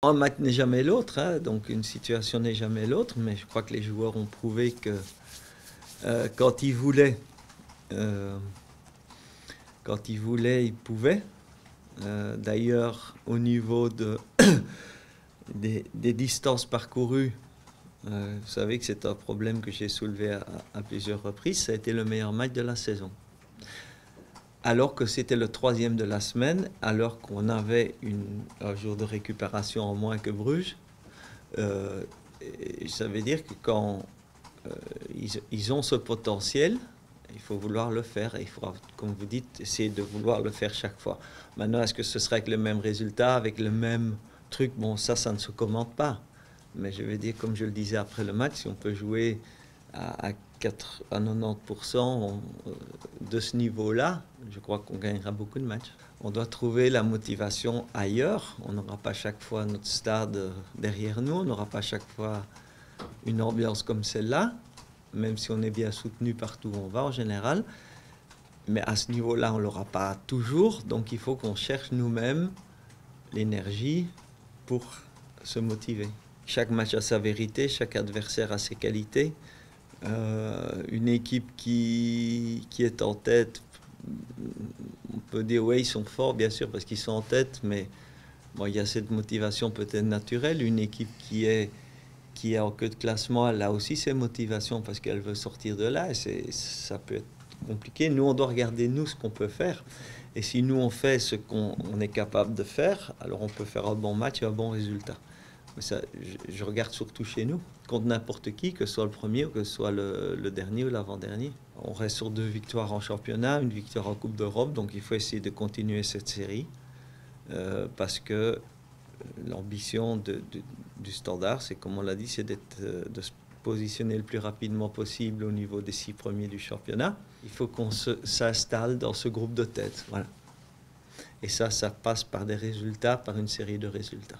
Un match n'est jamais l'autre, hein, donc une situation n'est jamais l'autre, mais je crois que les joueurs ont prouvé que quand ils voulaient, euh, ils pouvaient. D'ailleurs, au niveau des distances parcourues, vous savez que c'est un problème que j'ai soulevé à plusieurs reprises, ça a été le meilleur match de la saison. Alors que c'était le troisième de la semaine, alors qu'on avait un jour de récupération en moins que Bruges, ça veut dire que quand ils ont ce potentiel, il faut vouloir le faire. Et il faudra, comme vous dites, essayer de vouloir le faire chaque fois. Maintenant, est-ce que ce sera avec le même résultat, avec le même truc? Bon, ça ne se commente pas. Mais je vais dire, comme je le disais après le match, si on peut jouer à 90% de ce niveau-là, je crois qu'on gagnera beaucoup de matchs. On doit trouver la motivation ailleurs. On n'aura pas chaque fois notre stade derrière nous. On n'aura pas chaque fois une ambiance comme celle-là, même si on est bien soutenu partout où on va en général. Mais à ce niveau-là, on ne l'aura pas toujours. Donc il faut qu'on cherche nous-mêmes l'énergie pour se motiver. Chaque match a sa vérité, chaque adversaire a ses qualités. Une équipe qui est en tête, on peut dire oui, ils sont forts bien sûr parce qu'ils sont en tête, mais bon, il y a cette motivation peut-être naturelle. Une équipe qui est en queue de classement, elle a aussi ses motivations parce qu'elle veut sortir de là, et ça peut être compliqué. Nous, on doit regarder nous ce qu'on peut faire, et si nous on fait ce qu'on est capable de faire, alors on peut faire un bon match et un bon résultat. Mais ça, je regarde surtout chez nous, contre n'importe qui, que ce soit le premier ou que ce soit le dernier ou l'avant-dernier. On reste sur 2 victoires en championnat, une victoire en Coupe d'Europe, donc il faut essayer de continuer cette série, parce que l'ambition du Standard, c'est comme on l'a dit, c'est de se positionner le plus rapidement possible au niveau des 6 premiers du championnat. Il faut qu'on s'installe dans ce groupe de tête. Voilà. Et ça passe par des résultats, par une série de résultats.